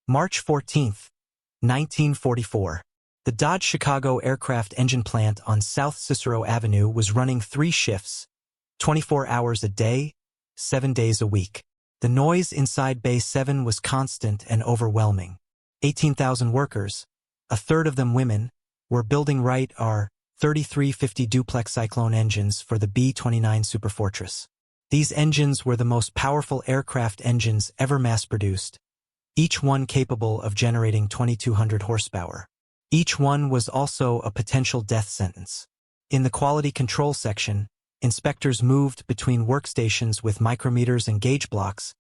March 14, 1944. The Dodge Chicago Aircraft Engine Plant on South Cicero Avenue was running 3 shifts, 24 hours a day, 7 days a week. The noise inside Bay 7 was constant and overwhelming. 18,000 workers, a third of them women, were building our 3350 duplex Cyclone engines for the B-29 Superfortress. These engines were the most powerful aircraft engines ever mass-produced, each one capable of generating 2,200 horsepower. Each one was also a potential death sentence. In the quality control section, inspectors moved between workstations with micrometers and gauge blocks,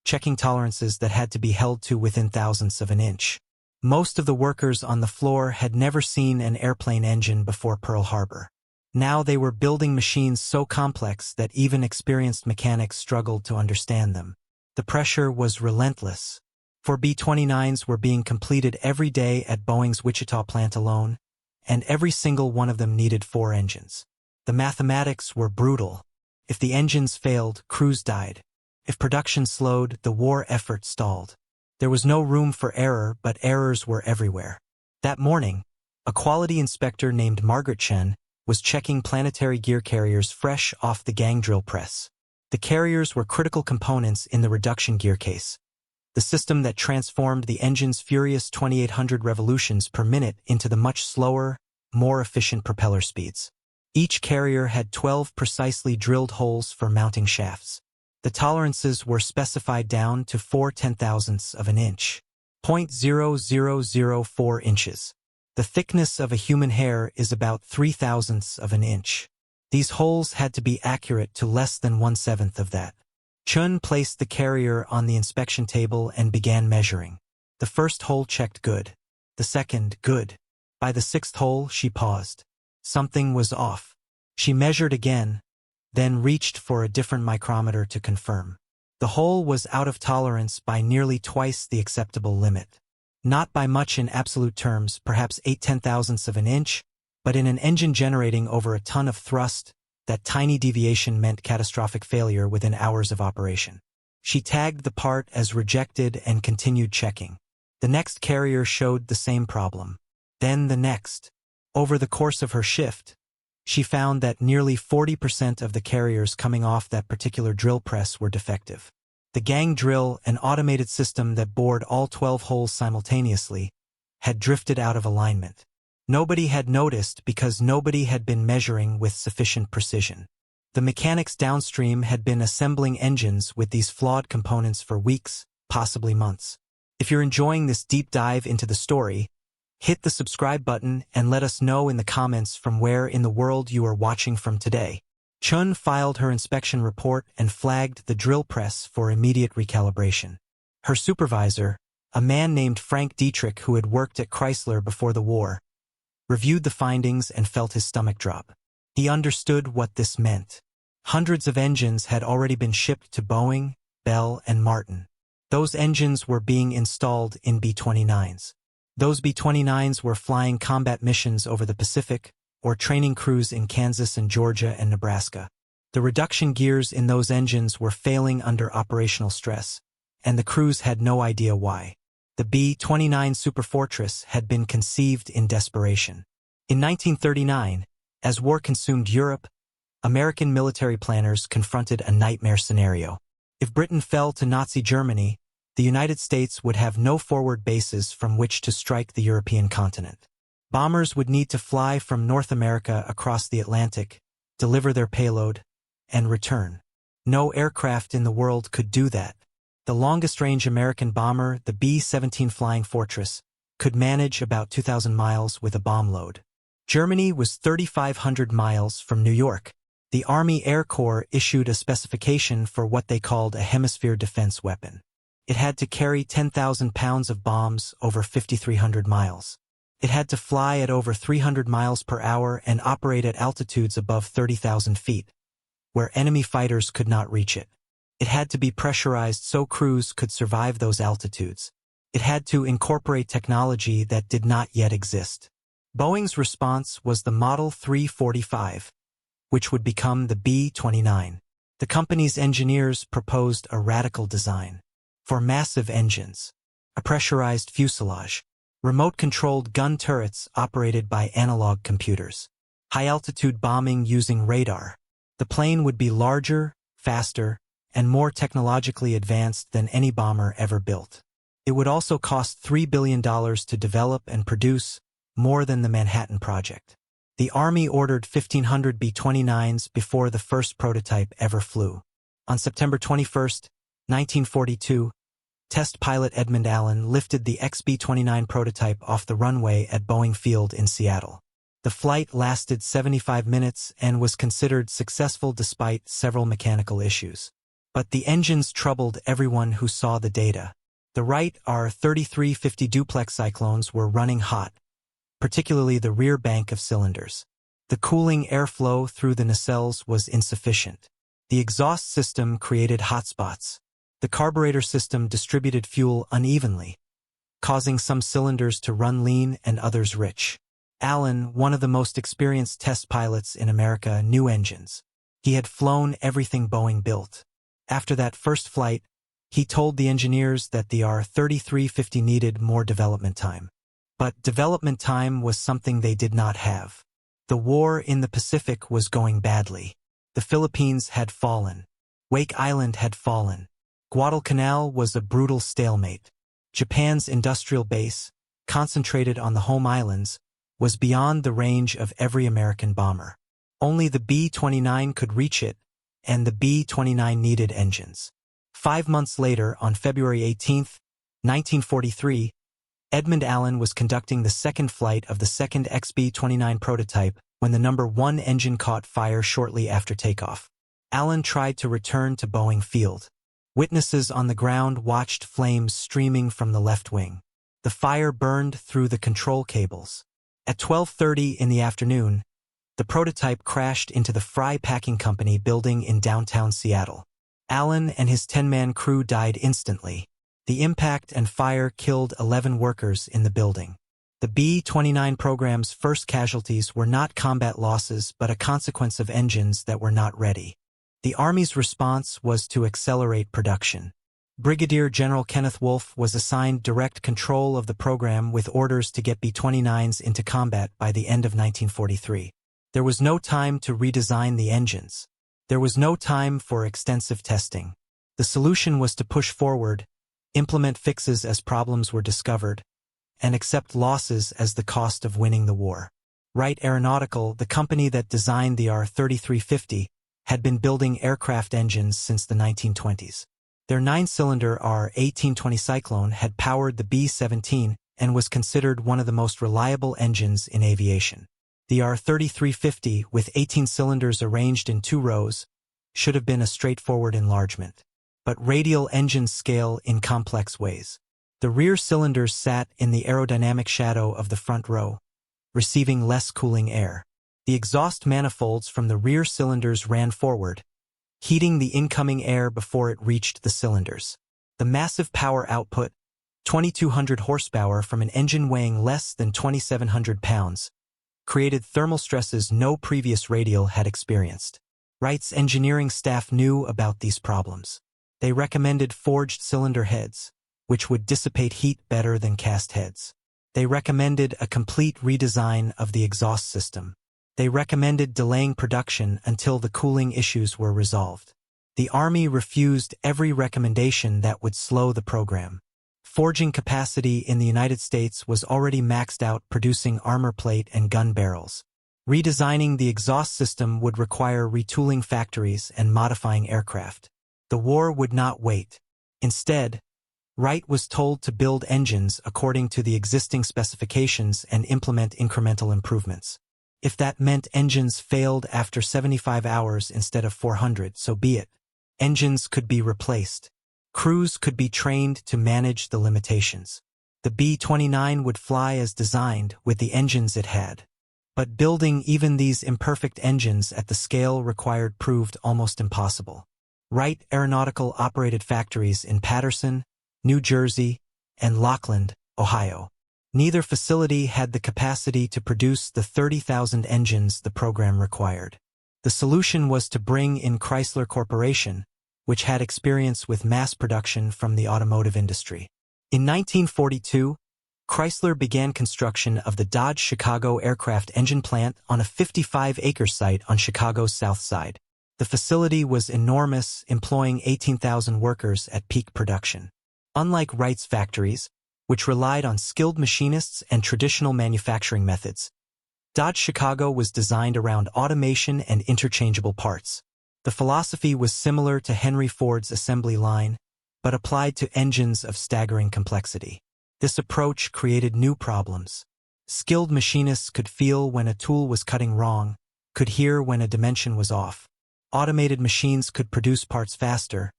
checking tolerances that had to be held to within thousandths of an inch. Most of the workers on the floor had never seen an airplane engine before Pearl Harbor. Now they were building machines so complex that even experienced mechanics struggled to understand them. The pressure was relentless. 4 B-29s were being completed every day at Boeing's Wichita plant alone, and every single one of them needed 4 engines. The mathematics were brutal. If the engines failed, crews died. If production slowed, the war effort stalled. There was no room for error, but errors were everywhere. That morning, a quality inspector named Margaret Chen was checking planetary gear carriers fresh off the gang drill press. The carriers were critical components in the reduction gear case, the system that transformed the engine's furious 2,800 revolutions per minute into the much slower, more efficient propeller speeds. Each carrier had 12 precisely drilled holes for mounting shafts. The tolerances were specified down to 4/10,000ths of an inch, 0.0004 inches. The thickness of a human hair is about 3/1000ths of an inch. These holes had to be accurate to less than 1/7 of that. Chun placed the carrier on the inspection table and began measuring. The first hole checked good. The second, good. By the 6th hole, she paused. Something was off. She measured again, then reached for a different micrometer to confirm. The hole was out of tolerance by nearly twice the acceptable limit. Not by much in absolute terms, perhaps 8/10,000ths of an inch, but in an engine generating over a ton of thrust, that tiny deviation meant catastrophic failure within hours of operation. She tagged the part as rejected and continued checking. The next carrier showed the same problem. Then the next. Over the course of her shift, she found that nearly 40% of the carriers coming off that particular drill press were defective. The gang drill, an automated system that bored all 12 holes simultaneously, had drifted out of alignment. Nobody had noticed because nobody had been measuring with sufficient precision. The mechanics downstream had been assembling engines with these flawed components for weeks, possibly months. If you're enjoying this deep dive into the story, hit the subscribe button and let us know in the comments from where in the world you are watching from today. Chun filed her inspection report and flagged the drill press for immediate recalibration. Her supervisor, a man named Frank Dietrich who had worked at Chrysler before the war, reviewed the findings and felt his stomach drop. He understood what this meant. Hundreds of engines had already been shipped to Boeing, Bell, and Martin. Those engines were being installed in B-29s. Those B-29s were flying combat missions over the Pacific, or training crews in Kansas and Georgia and Nebraska. The reduction gears in those engines were failing under operational stress, and the crews had no idea why. The B-29 Superfortress had been conceived in desperation. In 1939, as war consumed Europe, American military planners confronted a nightmare scenario. If Britain fell to Nazi Germany, the United States would have no forward bases from which to strike the European continent. Bombers would need to fly from North America across the Atlantic, deliver their payload, and return. No aircraft in the world could do that. The longest-range American bomber, the B-17 Flying Fortress, could manage about 2,000 miles with a bomb load. Germany was 3,500 miles from New York. The Army Air Corps issued a specification for what they called a hemisphere defense weapon. It had to carry 10,000 pounds of bombs over 5,300 miles. It had to fly at over 300 miles per hour and operate at altitudes above 30,000 feet, where enemy fighters could not reach it. It had to be pressurized so crews could survive those altitudes. It had to incorporate technology that did not yet exist. Boeing's response was the Model 345, which would become the B-29. The company's engineers proposed a radical design for massive engines. a pressurized fuselage, remote-controlled gun turrets operated by analog computers, high-altitude bombing using radar. The plane would be larger, faster, and more technologically advanced than any bomber ever built. It would also cost $3 billion to develop and produce, more than the Manhattan Project. The Army ordered 1,500 B-29s before the first prototype ever flew. On September 21, 1942, test pilot Edmund Allen lifted the B-29 prototype off the runway at Boeing Field in Seattle. The flight lasted 75 minutes and was considered successful despite several mechanical issues. But the engines troubled everyone who saw the data. The Wright R-3350 duplex cyclones were running hot, particularly the rear bank of cylinders. The cooling airflow through the nacelles was insufficient. The exhaust system created hotspots. The carburetor system distributed fuel unevenly, causing some cylinders to run lean and others rich. Allen, one of the most experienced test pilots in America, knew engines. He had flown everything Boeing built. After that first flight, he told the engineers that the R-3350 needed more development time. But development time was something they did not have. The war in the Pacific was going badly. The Philippines had fallen. Wake Island had fallen. Guadalcanal was a brutal stalemate. Japan's industrial base, concentrated on the home islands, was beyond the range of every American bomber. Only the B-29 could reach it, and the B-29 needed engines. 5 months later, on February 18, 1943, Edmund Allen was conducting the second flight of the second B-29 prototype when the number 1 engine caught fire shortly after takeoff. Allen tried to return to Boeing Field. Witnesses on the ground watched flames streaming from the left wing. The fire burned through the control cables. At 12:30 in the afternoon, the prototype crashed into the Fry Packing Company building in downtown Seattle. Allen and his 10-man crew died instantly. The impact and fire killed 11 workers in the building. The B-29 program's first casualties were not combat losses but a consequence of engines that were not ready. The Army's response was to accelerate production. Brigadier General Kenneth Wolfe was assigned direct control of the program with orders to get B-29s into combat by the end of 1943. There was no time to redesign the engines. There was no time for extensive testing. The solution was to push forward, implement fixes as problems were discovered, and accept losses as the cost of winning the war. Wright Aeronautical, the company that designed the R-3350, had been building aircraft engines since the 1920s. Their 9-cylinder R-1820 Cyclone had powered the B-17 and was considered one of the most reliable engines in aviation. The R-3350, with 18 cylinders arranged in 2 rows, should have been a straightforward enlargement. But radial engines scale in complex ways. The rear cylinders sat in the aerodynamic shadow of the front row, receiving less cooling air. The exhaust manifolds from the rear cylinders ran forward, heating the incoming air before it reached the cylinders. The massive power output, 2,200 horsepower from an engine weighing less than 2,700 pounds, created thermal stresses no previous radial had experienced. Wright's engineering staff knew about these problems. They recommended forged cylinder heads, which would dissipate heat better than cast heads. They recommended a complete redesign of the exhaust system. They recommended delaying production until the cooling issues were resolved. The Army refused every recommendation that would slow the program. Forging capacity in the United States was already maxed out, producing armor plate and gun barrels. Redesigning the exhaust system would require retooling factories and modifying aircraft. The war would not wait. Instead, Wright was told to build engines according to the existing specifications and implement incremental improvements. If that meant engines failed after 75 hours instead of 400, so be it. Engines could be replaced. Crews could be trained to manage the limitations. The B-29 would fly as designed with the engines it had. But building even these imperfect engines at the scale required proved almost impossible. Wright Aeronautical operated factories in Paterson, New Jersey, and Lockland, Ohio. Neither facility had the capacity to produce the 30,000 engines the program required. The solution was to bring in Chrysler Corporation, which had experience with mass production from the automotive industry. In 1942, Chrysler began construction of the Dodge Chicago aircraft engine plant on a 55-acre site on Chicago's south side. The facility was enormous, employing 18,000 workers at peak production. Unlike Wright's factories, which relied on skilled machinists and traditional manufacturing methods, Dodge Chicago was designed around automation and interchangeable parts. The philosophy was similar to Henry Ford's assembly line, but applied to engines of staggering complexity. This approach created new problems. Skilled machinists could feel when a tool was cutting wrong, could hear when a dimension was off. Automated machines could produce parts faster,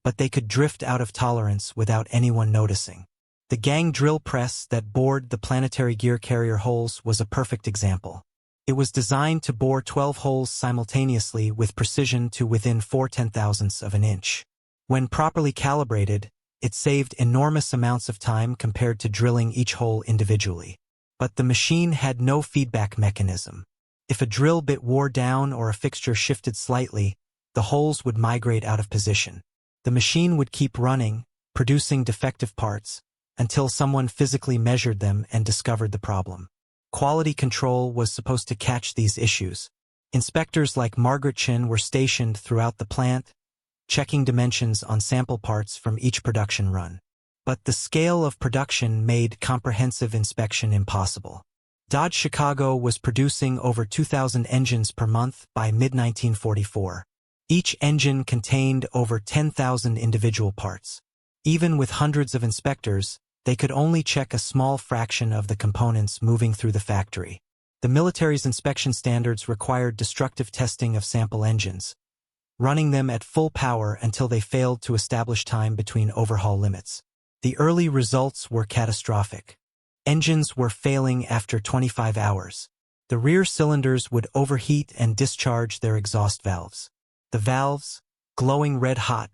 but they could drift out of tolerance without anyone noticing. The gang drill press that bored the planetary gear carrier holes was a perfect example. It was designed to bore 12 holes simultaneously with precision to within 4/10,000ths of an inch. When properly calibrated, it saved enormous amounts of time compared to drilling each hole individually. But the machine had no feedback mechanism. If a drill bit wore down or a fixture shifted slightly, the holes would migrate out of position. The machine would keep running, producing defective parts, until someone physically measured them and discovered the problem. Quality control was supposed to catch these issues. Inspectors like Margaret Chin were stationed throughout the plant, checking dimensions on sample parts from each production run. But the scale of production made comprehensive inspection impossible. Dodge Chicago was producing over 2,000 engines per month by mid-1944. Each engine contained over 10,000 individual parts. Even with hundreds of inspectors, they could only check a small fraction of the components moving through the factory. The military's inspection standards required destructive testing of sample engines, running them at full power until they failed to establish time between overhaul limits. The early results were catastrophic. Engines were failing after 25 hours. The rear cylinders would overheat and discharge their exhaust valves. The valves, glowing red-hot,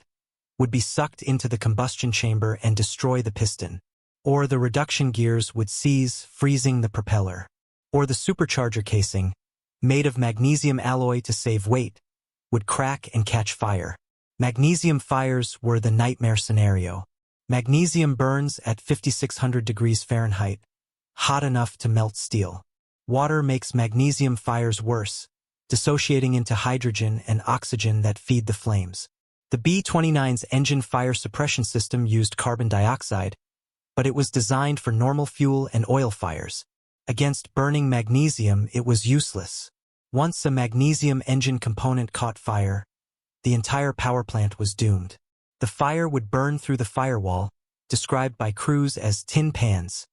would be sucked into the combustion chamber and destroy the piston. Or the reduction gears would seize, freezing the propeller. Or the supercharger casing, made of magnesium alloy to save weight, would crack and catch fire. Magnesium fires were the nightmare scenario. Magnesium burns at 5,600 degrees Fahrenheit, hot enough to melt steel. Water makes magnesium fires worse, dissociating into hydrogen and oxygen that feed the flames. The B-29's engine fire suppression system used carbon dioxide, but it was designed for normal fuel and oil fires. Against burning magnesium, it was useless. Once a magnesium engine component caught fire, the entire power plant was doomed. The fire would burn through the firewall, described by crews as tin pans,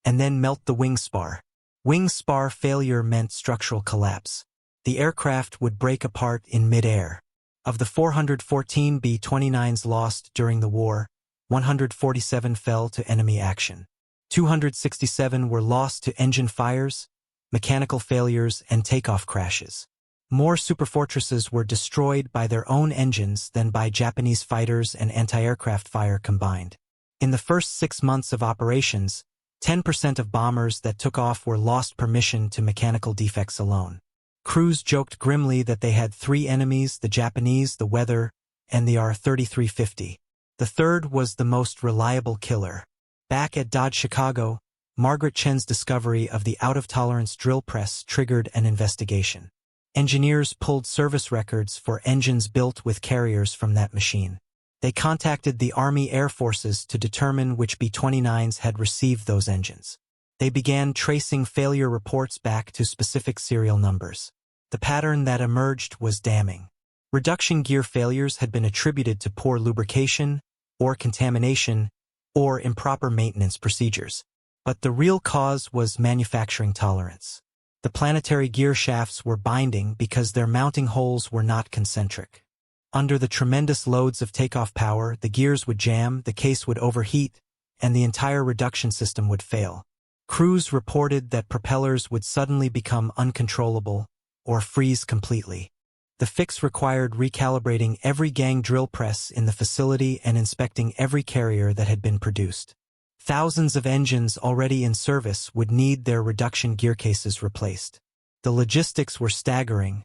and then melt the wing spar. Wing spar failure meant structural collapse. The aircraft would break apart in mid-air. Of the 414 B-29s lost during the war, 147 fell to enemy action. 267 were lost to engine fires, mechanical failures, and takeoff crashes. More Superfortresses were destroyed by their own engines than by Japanese fighters and anti-aircraft fire combined. In the first 6 months of operations, 10% of bombers that took off were lost per mission to mechanical defects alone. Crews joked grimly that they had 3 enemies: the Japanese, the weather, and the R-3350. The third was the most reliable killer. Back at Dodge Chicago, Margaret Chen's discovery of the out-of-tolerance drill press triggered an investigation. Engineers pulled service records for engines built with carriers from that machine. They contacted the Army Air Forces to determine which B-29s had received those engines. They began tracing failure reports back to specific serial numbers. The pattern that emerged was damning. Reduction gear failures had been attributed to poor lubrication, or contamination, or improper maintenance procedures. But the real cause was manufacturing tolerance. The planetary gear shafts were binding because their mounting holes were not concentric. Under the tremendous loads of takeoff power, the gears would jam, the case would overheat, and the entire reduction system would fail. Crews reported that propellers would suddenly become uncontrollable or freeze completely. The fix required recalibrating every gang drill press in the facility and inspecting every carrier that had been produced. Thousands of engines already in service would need their reduction gear cases replaced. The logistics were staggering,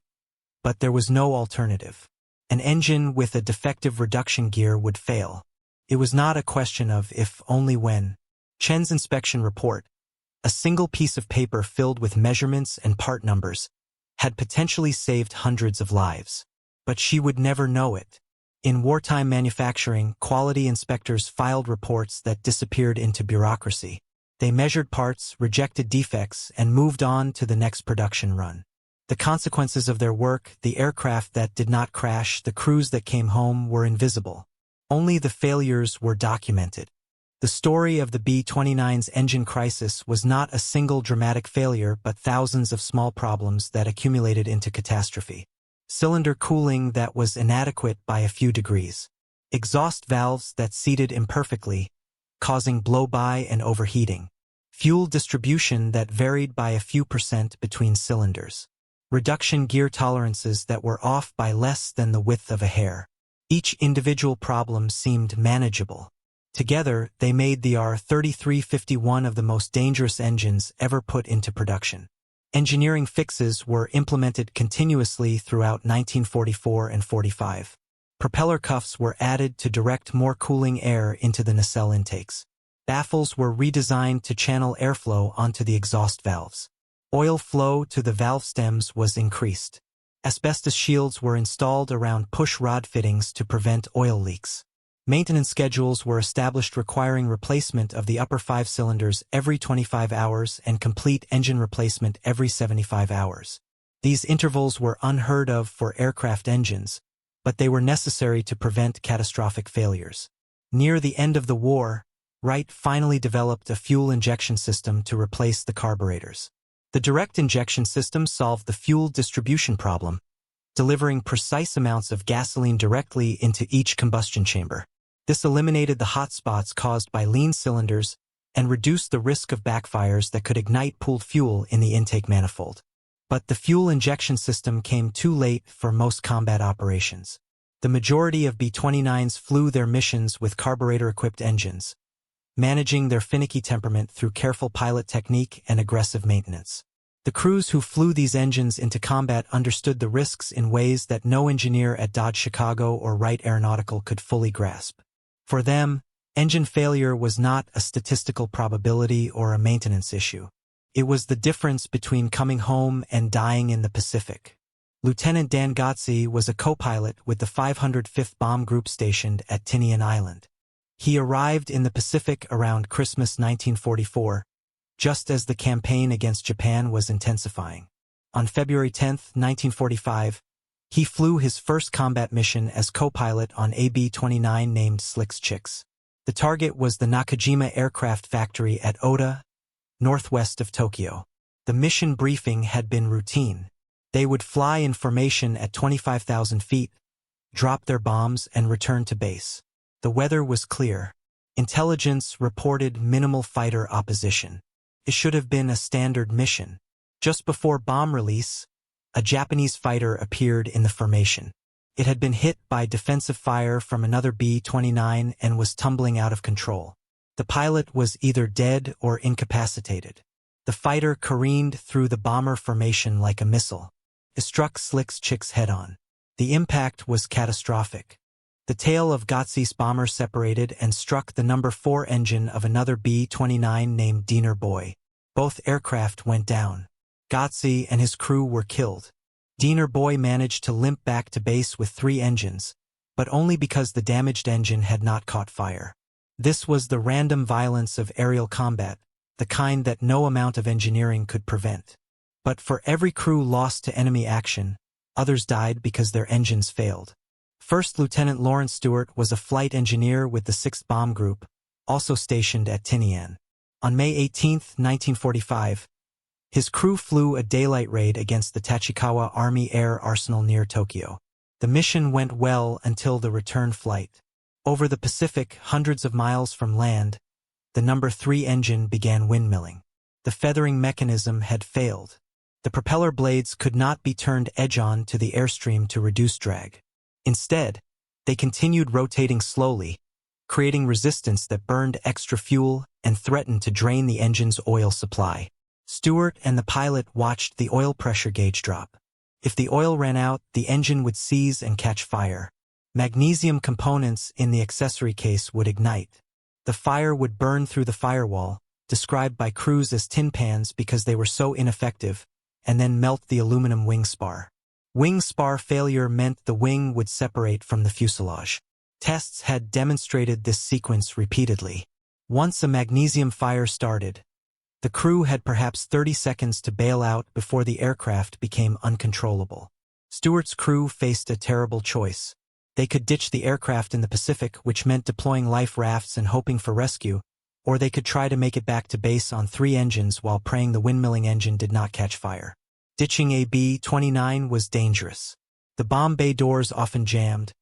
but there was no alternative. An engine with a defective reduction gear would fail. It was not a question of if, only when. Chen's inspection report, a single piece of paper filled with measurements and part numbers, had potentially saved hundreds of lives. But she would never know it. In wartime manufacturing, quality inspectors filed reports that disappeared into bureaucracy. They measured parts, rejected defects, and moved on to the next production run. The consequences of their work, the aircraft that did not crash, the crews that came home, were invisible. Only the failures were documented. The story of the B-29's engine crisis was not a single dramatic failure but thousands of small problems that accumulated into catastrophe. Cylinder cooling that was inadequate by a few degrees. Exhaust valves that seated imperfectly, causing blow-by and overheating. Fuel distribution that varied by a few % between cylinders. Reduction gear tolerances that were off by less than the width of a hair. Each individual problem seemed manageable. Together, they made the R-3350 one of the most dangerous engines ever put into production. Engineering fixes were implemented continuously throughout 1944 and 45. Propeller cuffs were added to direct more cooling air into the nacelle intakes. Baffles were redesigned to channel airflow onto the exhaust valves. Oil flow to the valve stems was increased. Asbestos shields were installed around push rod fittings to prevent oil leaks. Maintenance schedules were established requiring replacement of the upper 5 cylinders every 25 hours and complete engine replacement every 75 hours. These intervals were unheard of for aircraft engines, but they were necessary to prevent catastrophic failures. Near the end of the war, Wright finally developed a fuel injection system to replace the carburetors. The direct injection system solved the fuel distribution problem, delivering precise amounts of gasoline directly into each combustion chamber. This eliminated the hot spots caused by lean cylinders and reduced the risk of backfires that could ignite pooled fuel in the intake manifold. But the fuel injection system came too late for most combat operations. The majority of B-29s flew their missions with carburetor-equipped engines, managing their finicky temperament through careful pilot technique and aggressive maintenance. The crews who flew these engines into combat understood the risks in ways that no engineer at Dodge Chicago or Wright Aeronautical could fully grasp. For them, engine failure was not a statistical probability or a maintenance issue. It was the difference between coming home and dying in the Pacific. Lieutenant Dan Gotze was a co-pilot with the 505th Bomb Group stationed at Tinian Island. He arrived in the Pacific around Christmas 1944, just as the campaign against Japan was intensifying. On February 10, 1945, he flew his first combat mission as co-pilot on a B-29 named Slicks Chicks. The target was the Nakajima Aircraft Factory at Oda, northwest of Tokyo. The mission briefing had been routine. They would fly in formation at 25,000 feet, drop their bombs, and return to base. The weather was clear. Intelligence reported minimal fighter opposition. It should have been a standard mission. Just before bomb release, a Japanese fighter appeared in the formation. It had been hit by defensive fire from another B-29 and was tumbling out of control. The pilot was either dead or incapacitated. The fighter careened through the bomber formation like a missile. It struck Slicks Chicks head-on. The impact was catastrophic. The tail of Gotze's bomber separated and struck the number 4 engine of another B-29 named Diener Boy. Both aircraft went down. Gotze and his crew were killed. Diener Boy managed to limp back to base with 3 engines, but only because the damaged engine had not caught fire. This was the random violence of aerial combat, the kind that no amount of engineering could prevent. But for every crew lost to enemy action, others died because their engines failed. First Lieutenant Lawrence Stewart was a flight engineer with the 6th Bomb Group, also stationed at Tinian. On May 18, 1945, his crew flew a daylight raid against the Tachikawa Army Air Arsenal near Tokyo. The mission went well until the return flight. Over the Pacific, hundreds of miles from land, the number 3 engine began windmilling. The feathering mechanism had failed. The propeller blades could not be turned edge-on to the airstream to reduce drag. Instead, they continued rotating slowly, creating resistance that burned extra fuel and threatened to drain the engine's oil supply. Stewart and the pilot watched the oil pressure gauge drop. If the oil ran out, the engine would seize and catch fire. Magnesium components in the accessory case would ignite. The fire would burn through the firewall, described by crews as tin pans because they were so ineffective, and then melt the aluminum wing spar. Wing spar failure meant the wing would separate from the fuselage. Tests had demonstrated this sequence repeatedly. Once a magnesium fire started, the crew had perhaps 30 seconds to bail out before the aircraft became uncontrollable. Stewart's crew faced a terrible choice. They could ditch the aircraft in the Pacific, which meant deploying life rafts and hoping for rescue, or they could try to make it back to base on 3 engines while praying the windmilling engine did not catch fire. Ditching a B-29 was dangerous. The bomb bay doors often jammed,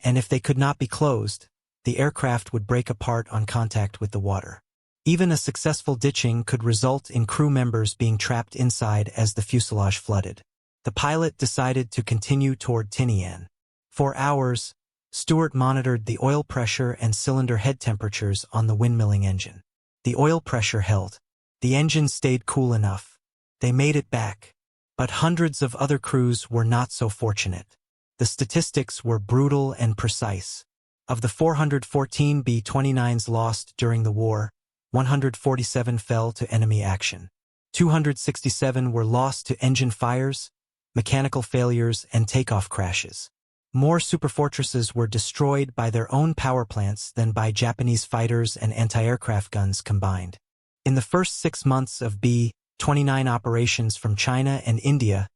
and if they could not be closed, the aircraft would break apart on contact with the water. Even a successful ditching could result in crew members being trapped inside as the fuselage flooded. The pilot decided to continue toward Tinian. For hours, Stewart monitored the oil pressure and cylinder head temperatures on the windmilling engine. The oil pressure held. The engine stayed cool enough. They made it back. But hundreds of other crews were not so fortunate. The statistics were brutal and precise. Of the 414 B-29s lost during the war, 147 fell to enemy action. 267 were lost to engine fires, mechanical failures, and takeoff crashes. More Superfortresses were destroyed by their own power plants than by Japanese fighters and anti-aircraft guns combined. In the first 6 months of B-29 operations from China and India,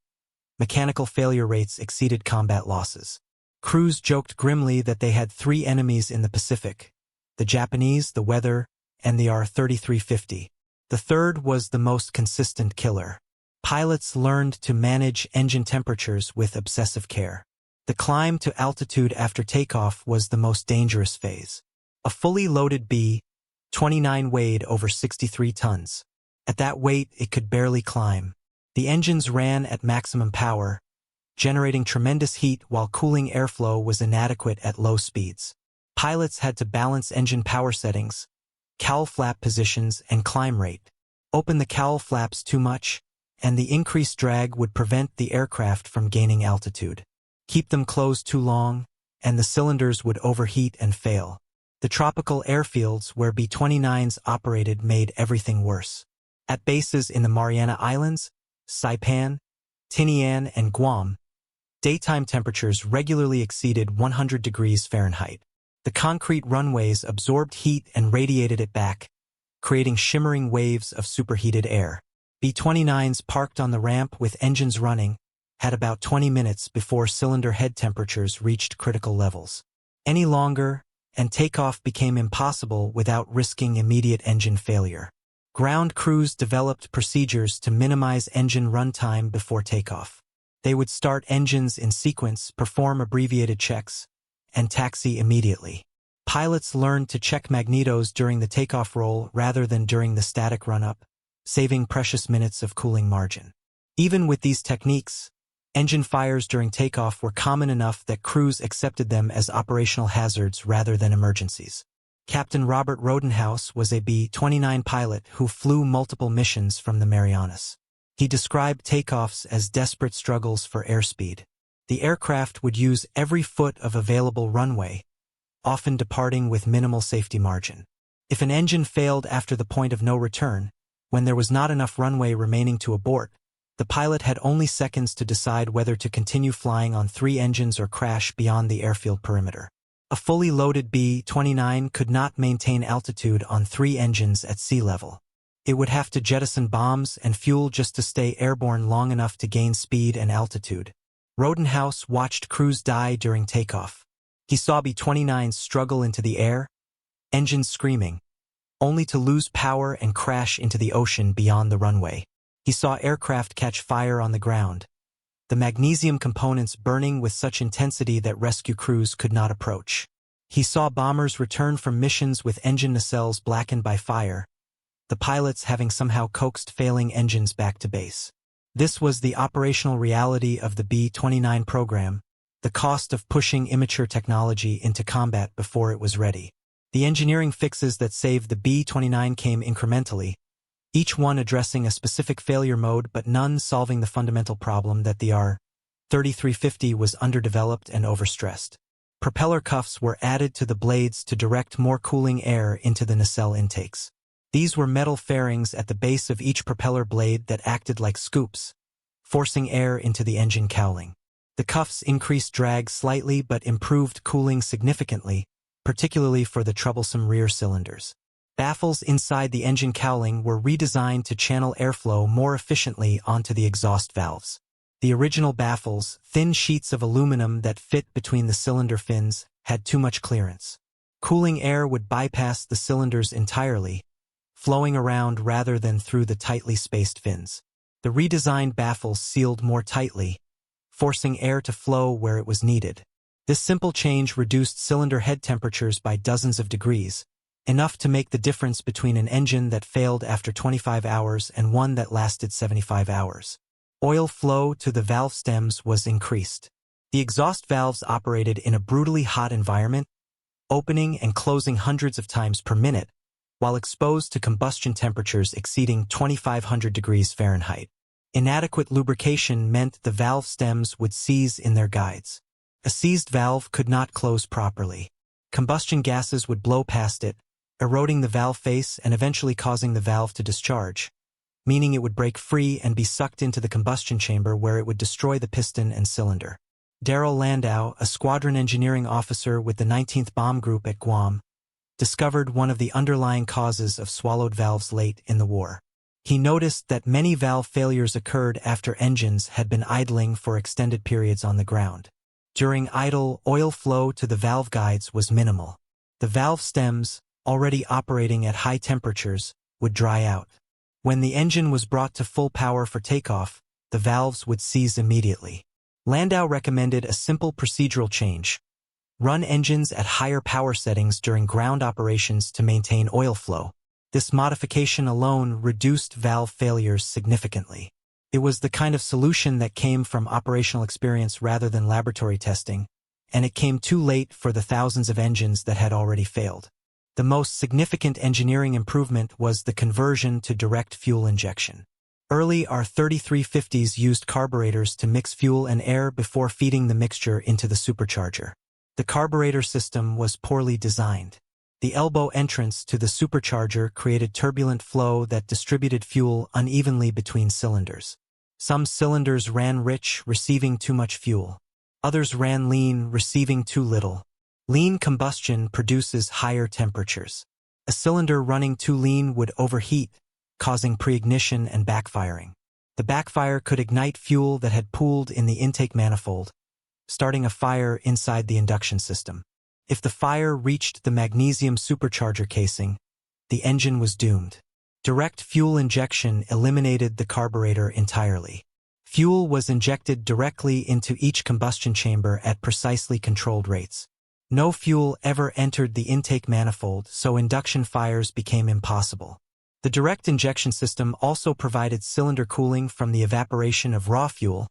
mechanical failure rates exceeded combat losses. Crews joked grimly that they had 3 enemies in the Pacific: the Japanese, the weather, and the R-3350. The third was the most consistent killer. Pilots learned to manage engine temperatures with obsessive care. The climb to altitude after takeoff was the most dangerous phase. A fully loaded B-29 weighed over 63 tons. At that weight, it could barely climb. The engines ran at maximum power, generating tremendous heat while cooling airflow was inadequate at low speeds. Pilots had to balance engine power settings, cowl flap positions, and climb rate. Open the cowl flaps too much, and the increased drag would prevent the aircraft from gaining altitude. Keep them closed too long, and the cylinders would overheat and fail. The tropical airfields where B-29s operated made everything worse. At bases in the Mariana Islands, Saipan, Tinian, and Guam, daytime temperatures regularly exceeded 100 degrees Fahrenheit. The concrete runways absorbed heat and radiated it back, creating shimmering waves of superheated air. B-29s parked on the ramp with engines running had about 20 minutes before cylinder head temperatures reached critical levels. Any longer, and takeoff became impossible without risking immediate engine failure. Ground crews developed procedures to minimize engine runtime before takeoff. They would start engines in sequence, perform abbreviated checks, and taxi immediately. Pilots learned to check magnetos during the takeoff roll rather than during the static run-up, saving precious minutes of cooling margin. Even with these techniques, engine fires during takeoff were common enough that crews accepted them as operational hazards rather than emergencies. Captain Robert Rodenhouse was a B-29 pilot who flew multiple missions from the Marianas. He described takeoffs as desperate struggles for airspeed. The aircraft would use every foot of available runway, often departing with minimal safety margin. If an engine failed after the point of no return, when there was not enough runway remaining to abort, the pilot had only seconds to decide whether to continue flying on 3 engines or crash beyond the airfield perimeter. A fully loaded B-29 could not maintain altitude on 3 engines at sea level. It would have to jettison bombs and fuel just to stay airborne long enough to gain speed and altitude. Rodenhouse watched crews die during takeoff. He saw B-29s struggle into the air, engines screaming, only to lose power and crash into the ocean beyond the runway. He saw aircraft catch fire on the ground, the magnesium components burning with such intensity that rescue crews could not approach. He saw bombers return from missions with engine nacelles blackened by fire, the pilots having somehow coaxed failing engines back to base. This was the operational reality of the B-29 program, the cost of pushing immature technology into combat before it was ready. The engineering fixes that saved the B-29 came incrementally, each one addressing a specific failure mode but none solving the fundamental problem that the R-3350 was underdeveloped and overstressed. Propeller cuffs were added to the blades to direct more cooling air into the nacelle intakes. These were metal fairings at the base of each propeller blade that acted like scoops, forcing air into the engine cowling. The cuffs increased drag slightly but improved cooling significantly, particularly for the troublesome rear cylinders. Baffles inside the engine cowling were redesigned to channel airflow more efficiently onto the exhaust valves. The original baffles, thin sheets of aluminum that fit between the cylinder fins, had too much clearance. Cooling air would bypass the cylinders entirely, flowing around rather than through the tightly spaced fins. The redesigned baffles sealed more tightly, forcing air to flow where it was needed. This simple change reduced cylinder head temperatures by dozens of degrees, enough to make the difference between an engine that failed after 25 hours and one that lasted 75 hours. Oil flow to the valve stems was increased. The exhaust valves operated in a brutally hot environment, opening and closing hundreds of times per minute, while exposed to combustion temperatures exceeding 2,500 degrees Fahrenheit. Inadequate lubrication meant the valve stems would seize in their guides. A seized valve could not close properly. Combustion gases would blow past it, eroding the valve face and eventually causing the valve to discharge, meaning it would break free and be sucked into the combustion chamber where it would destroy the piston and cylinder. Darrell Landau, a squadron engineering officer with the 19th Bomb Group at Guam, discovered one of the underlying causes of swallowed valves late in the war. He noticed that many valve failures occurred after engines had been idling for extended periods on the ground. During idle, oil flow to the valve guides was minimal. The valve stems, already operating at high temperatures, would dry out. When the engine was brought to full power for takeoff, the valves would seize immediately. Landau recommended a simple procedural change. Run engines at higher power settings during ground operations to maintain oil flow. This modification alone reduced valve failures significantly. It was the kind of solution that came from operational experience rather than laboratory testing, and it came too late for the thousands of engines that had already failed. The most significant engineering improvement was the conversion to direct fuel injection. Early R-3350s used carburetors to mix fuel and air before feeding the mixture into the supercharger. The carburetor system was poorly designed. The elbow entrance to the supercharger created turbulent flow that distributed fuel unevenly between cylinders. Some cylinders ran rich, receiving too much fuel. Others ran lean, receiving too little. Lean combustion produces higher temperatures. A cylinder running too lean would overheat, causing pre-ignition and backfiring. The backfire could ignite fuel that had pooled in the intake manifold, starting a fire inside the induction system. If the fire reached the magnesium supercharger casing, the engine was doomed. Direct fuel injection eliminated the carburetor entirely. Fuel was injected directly into each combustion chamber at precisely controlled rates. No fuel ever entered the intake manifold, so induction fires became impossible. The direct injection system also provided cylinder cooling from the evaporation of raw fuel,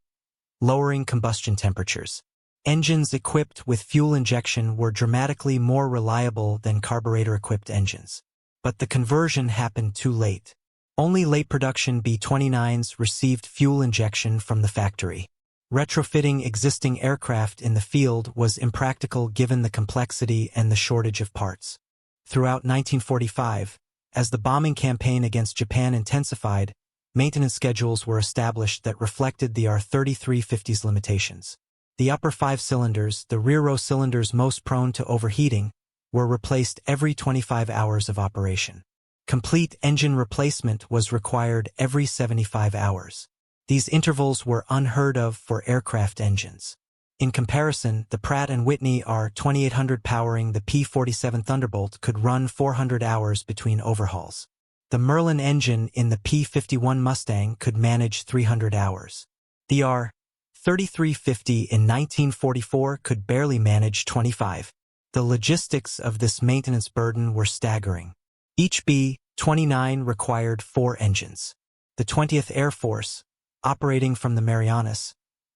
lowering combustion temperatures. Engines equipped with fuel injection were dramatically more reliable than carburetor-equipped engines. But the conversion happened too late. Only late production B-29s received fuel injection from the factory. Retrofitting existing aircraft in the field was impractical given the complexity and the shortage of parts. Throughout 1945, as the bombing campaign against Japan intensified, maintenance schedules were established that reflected the R-3350's limitations. The upper 5 cylinders, the rear row cylinders most prone to overheating, were replaced every 25 hours of operation. Complete engine replacement was required every 75 hours. These intervals were unheard of for aircraft engines. In comparison, the Pratt & Whitney R-2800 powering the P-47 Thunderbolt could run 400 hours between overhauls. The Merlin engine in the P-51 Mustang could manage 300 hours. The R-3350 in 1944 could barely manage 25. The logistics of this maintenance burden were staggering. Each B-29 required 4 engines. The 20th Air Force, operating from the Marianas,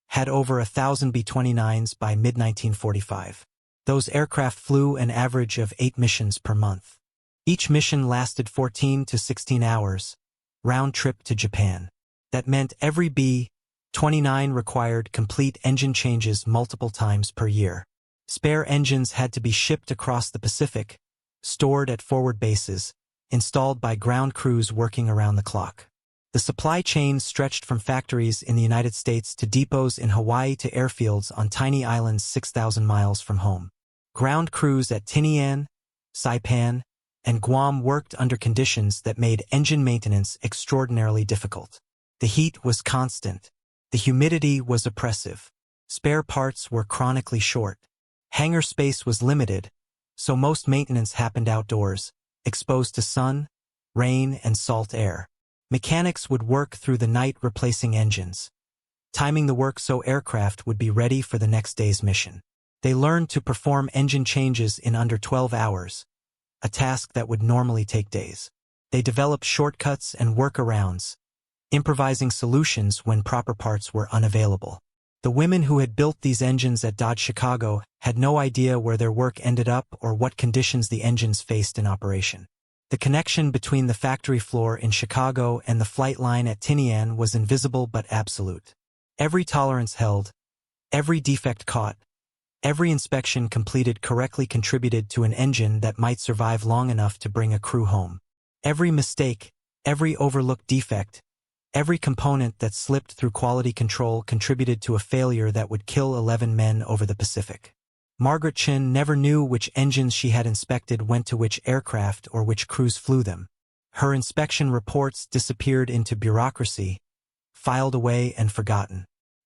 had over 1,000 B-29s by mid-1945. Those aircraft flew an average of 8 missions per month. Each mission lasted 14 to 16 hours, round trip to Japan. That meant every B-29 required complete engine changes multiple times per year. Spare engines had to be shipped across the Pacific, stored at forward bases, installed by ground crews working around the clock. The supply chain stretched from factories in the United States to depots in Hawaii to airfields on tiny islands 6,000 miles from home. Ground crews at Tinian, Saipan, and Guam worked under conditions that made engine maintenance extraordinarily difficult. The heat was constant. The humidity was oppressive. Spare parts were chronically short. Hangar space was limited, so most maintenance happened outdoors, exposed to sun, rain, and salt air. Mechanics would work through the night replacing engines, timing the work so aircraft would be ready for the next day's mission. They learned to perform engine changes in under 12 hours, a task that would normally take days. They developed shortcuts and workarounds, improvising solutions when proper parts were unavailable. The women who had built these engines at Dodge Chicago had no idea where their work ended up or what conditions the engines faced in operation. The connection between the factory floor in Chicago and the flight line at Tinian was invisible but absolute. Every tolerance held, every defect caught, every inspection completed correctly contributed to an engine that might survive long enough to bring a crew home. Every mistake, every overlooked defect, every component that slipped through quality control contributed to a failure that would kill 11 men over the Pacific. Margaret Chin never knew which engines she had inspected went to which aircraft or which crews flew them. Her inspection reports disappeared into bureaucracy, filed away and forgotten.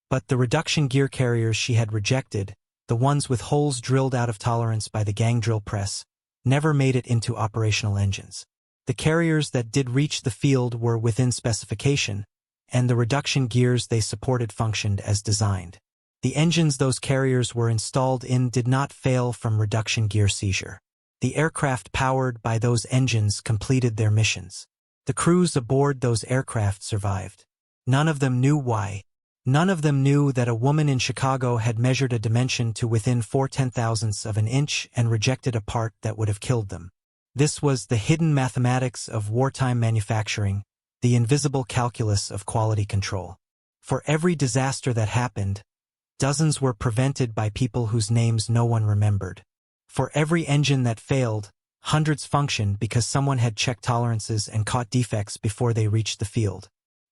But the reduction gear carriers she had rejected, the ones with holes drilled out of tolerance by the gang drill press, never made it into operational engines. The carriers that did reach the field were within specification, and the reduction gears they supported functioned as designed. The engines those carriers were installed in did not fail from reduction gear seizure. The aircraft powered by those engines completed their missions. The crews aboard those aircraft survived. None of them knew why. None of them knew that a woman in Chicago had measured a dimension to within 4/10,000ths of an inch and rejected a part that would have killed them. This was the hidden mathematics of wartime manufacturing, the invisible calculus of quality control. For every disaster that happened, dozens were prevented by people whose names no one remembered. For every engine that failed, hundreds functioned because someone had checked tolerances and caught defects before they reached the field.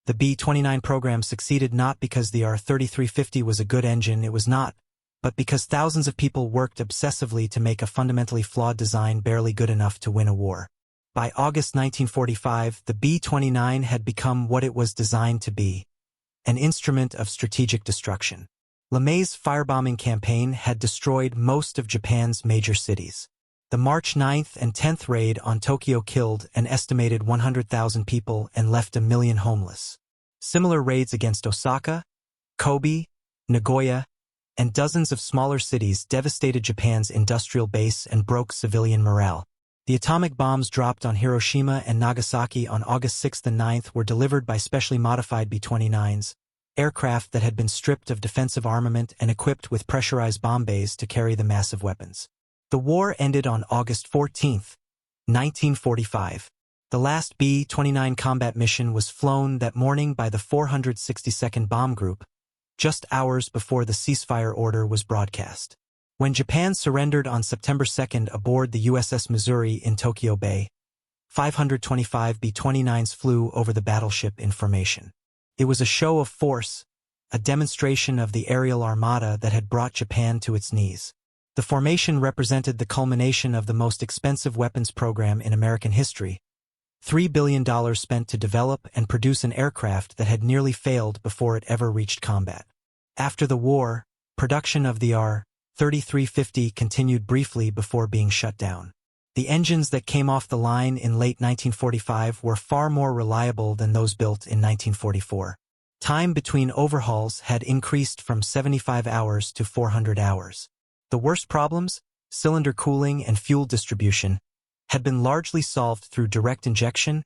The B-29 program succeeded not because the R-3350 was a good engine, it was not, but because thousands of people worked obsessively to make a fundamentally flawed design barely good enough to win a war. By August 1945, the B-29 had become what it was designed to be, an instrument of strategic destruction. LeMay's firebombing campaign had destroyed most of Japan's major cities. The March 9th and 10th raid on Tokyo killed an estimated 100,000 people and left 1 million homeless. Similar raids against Osaka, Kobe, Nagoya, and dozens of smaller cities devastated Japan's industrial base and broke civilian morale. The atomic bombs dropped on Hiroshima and Nagasaki on August 6th and 9th were delivered by specially modified B-29s, aircraft that had been stripped of defensive armament and equipped with pressurized bomb bays to carry the massive weapons. The war ended on August 14, 1945. The last B-29 combat mission was flown that morning by the 462nd Bomb Group, just hours before the ceasefire order was broadcast. When Japan surrendered on September 2nd aboard the USS Missouri in Tokyo Bay, 525 B-29s flew over the battleship in formation. It was a show of force, a demonstration of the aerial armada that had brought Japan to its knees. The formation represented the culmination of the most expensive weapons program in American history, $3 billion spent to develop and produce an aircraft that had nearly failed before it ever reached combat. After the war, production of the R-3350 continued briefly before being shut down. The engines that came off the line in late 1945 were far more reliable than those built in 1944. Time between overhauls had increased from 75 hours to 400 hours. The worst problems, cylinder cooling and fuel distribution, had been largely solved through direct injection,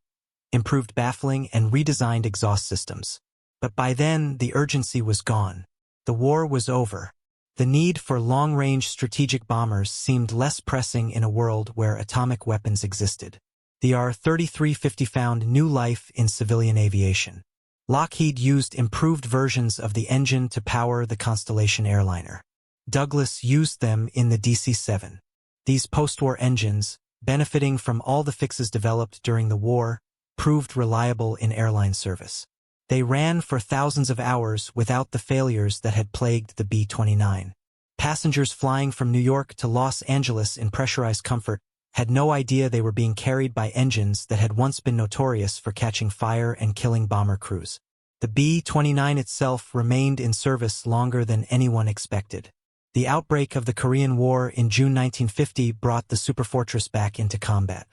improved baffling, and redesigned exhaust systems. But by then, the urgency was gone. The war was over. The need for long-range strategic bombers seemed less pressing in a world where atomic weapons existed. The R-3350 found new life in civilian aviation. Lockheed used improved versions of the engine to power the Constellation airliner. Douglas used them in the DC-7. These post-war engines, benefiting from all the fixes developed during the war, proved reliable in airline service. They ran for thousands of hours without the failures that had plagued the B-29. Passengers flying from New York to Los Angeles in pressurized comfort had no idea they were being carried by engines that had once been notorious for catching fire and killing bomber crews. The B-29 itself remained in service longer than anyone expected. The outbreak of the Korean War in June 1950 brought the Superfortress back into combat.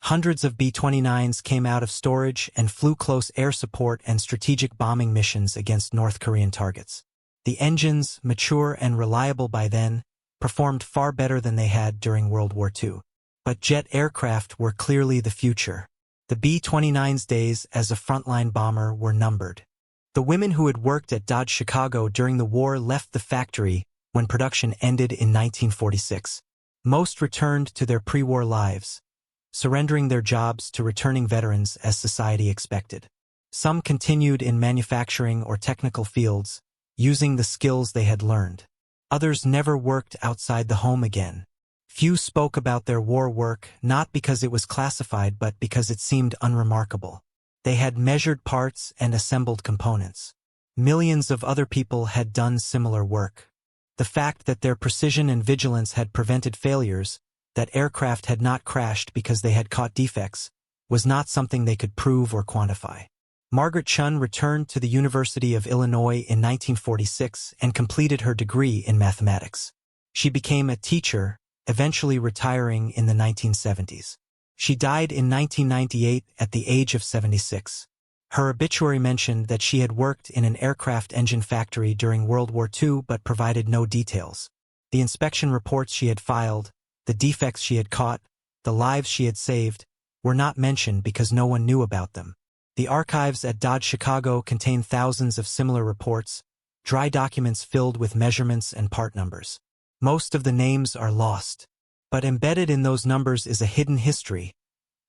Hundreds of B-29s came out of storage and flew close air support and strategic bombing missions against North Korean targets. The engines, mature and reliable by then, performed far better than they had during World War II. But jet aircraft were clearly the future. The B-29's days as a frontline bomber were numbered. The women who had worked at Dodge Chicago during the war left the factory when production ended in 1946. Most returned to their pre-war lives, surrendering their jobs to returning veterans as society expected. Some continued in manufacturing or technical fields, using the skills they had learned. Others never worked outside the home again. Few spoke about their war work, not because it was classified but because it seemed unremarkable. They had measured parts and assembled components. Millions of other people had done similar work. The fact that their precision and vigilance had prevented failures, that aircraft had not crashed because they had caught defects, was not something they could prove or quantify. Margaret Chun returned to the University of Illinois in 1946 and completed her degree in mathematics. She became a teacher, eventually retiring in the 1970s. She died in 1998 at the age of 76. Her obituary mentioned that she had worked in an aircraft engine factory during World War II but provided no details. The inspection reports she had filed, the defects she had caught, the lives she had saved, were not mentioned because no one knew about them. The archives at Dodge Chicago contain thousands of similar reports, dry documents filled with measurements and part numbers. Most of the names are lost. But embedded in those numbers is a hidden history,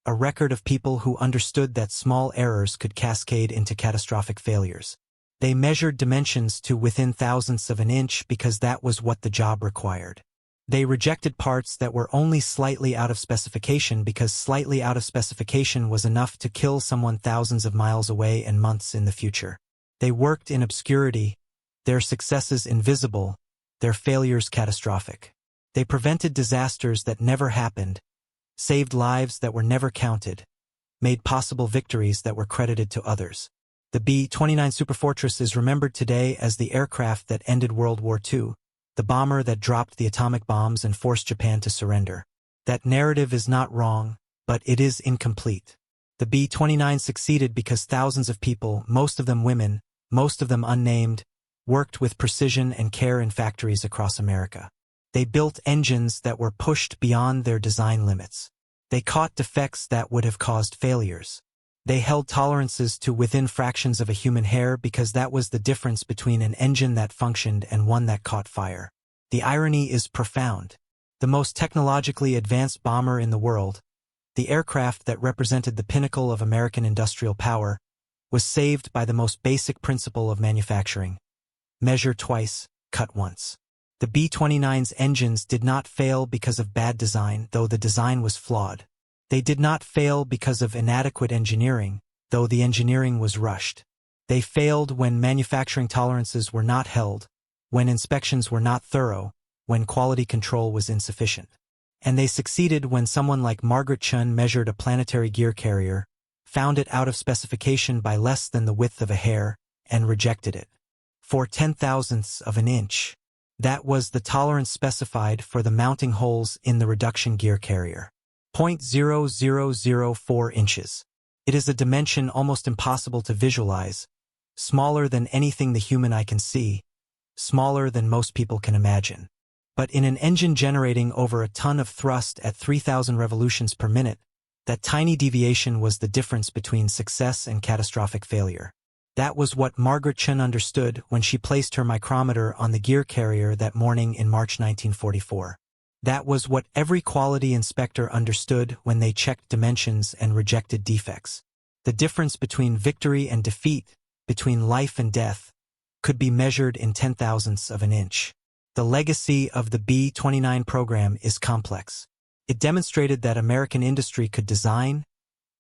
a record of people who understood that small errors could cascade into catastrophic failures. They measured dimensions to within thousandths of an inch because that was what the job required. They rejected parts that were only slightly out of specification because slightly out of specification was enough to kill someone thousands of miles away and months in the future. They worked in obscurity, their successes invisible, their failures catastrophic. They prevented disasters that never happened, saved lives that were never counted, made possible victories that were credited to others. The B-29 Superfortress is remembered today as the aircraft that ended World War II, the bomber that dropped the atomic bombs and forced Japan to surrender. That narrative is not wrong, but it is incomplete. The B-29 succeeded because thousands of people, most of them women, most of them unnamed, worked with precision and care in factories across America. They built engines that were pushed beyond their design limits. They caught defects that would have caused failures. They held tolerances to within fractions of a human hair because that was the difference between an engine that functioned and one that caught fire. The irony is profound. The most technologically advanced bomber in the world, the aircraft that represented the pinnacle of American industrial power, was saved by the most basic principle of manufacturing: measure twice, cut once. The B-29's engines did not fail because of bad design, though the design was flawed. They did not fail because of inadequate engineering, though the engineering was rushed. They failed when manufacturing tolerances were not held, when inspections were not thorough, when quality control was insufficient. And they succeeded when someone like Margaret Chun measured a planetary gear carrier, found it out of specification by less than the width of a hair, and rejected it. For 10,000ths of an inch. That was the tolerance specified for the mounting holes in the reduction gear carrier. 0.0004 inches. It is a dimension almost impossible to visualize, smaller than anything the human eye can see, smaller than most people can imagine. But in an engine generating over a ton of thrust at 3,000 revolutions per minute, that tiny deviation was the difference between success and catastrophic failure. That was what Margaret Chun understood when she placed her micrometer on the gear carrier that morning in March 1944. That was what every quality inspector understood when they checked dimensions and rejected defects. The difference between victory and defeat, between life and death, could be measured in 10,000ths of an inch. The legacy of the B-29 program is complex. It demonstrated that American industry could design,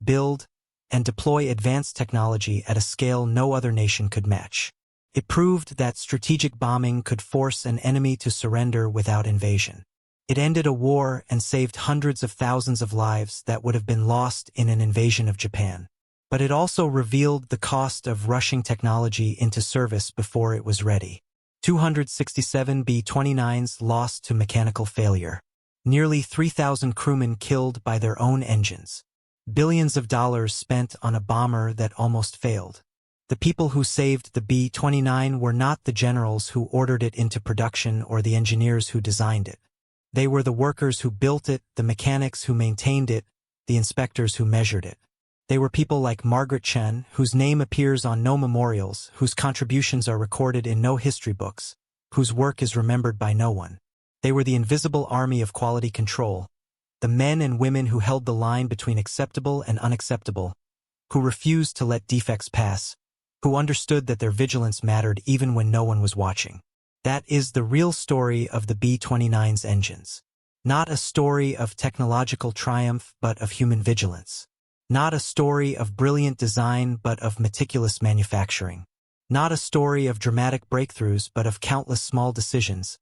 build, and deploy advanced technology at a scale no other nation could match. It proved that strategic bombing could force an enemy to surrender without invasion. It ended a war and saved hundreds of thousands of lives that would have been lost in an invasion of Japan. But it also revealed the cost of rushing technology into service before it was ready. 267 B-29s lost to mechanical failure. Nearly 3,000 crewmen killed by their own engines. Billions of dollars spent on a bomber that almost failed. The people who saved the B-29 were not the generals who ordered it into production or the engineers who designed it. They were the workers who built it, the mechanics who maintained it, the inspectors who measured it. They were people like Margaret Chen, whose name appears on no memorials, whose contributions are recorded in no history books, whose work is remembered by no one. They were the invisible army of quality control, the men and women who held the line between acceptable and unacceptable, who refused to let defects pass, who understood that their vigilance mattered even when no one was watching. That is the real story of the B-29's engines. Not a story of technological triumph, but of human vigilance. Not a story of brilliant design, but of meticulous manufacturing. Not a story of dramatic breakthroughs, but of countless small decisions,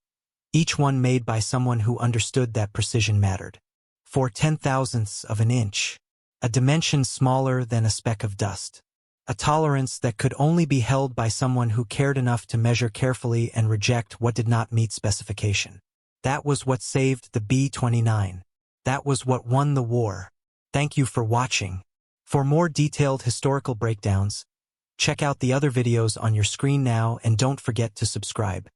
each one made by someone who understood that precision mattered. For 10,000ths of an inch, a dimension smaller than a speck of dust. A tolerance that could only be held by someone who cared enough to measure carefully and reject what did not meet specification. That was what saved the B-29. That was what won the war. Thank you for watching. For more detailed historical breakdowns, check out the other videos on your screen now and don't forget to subscribe.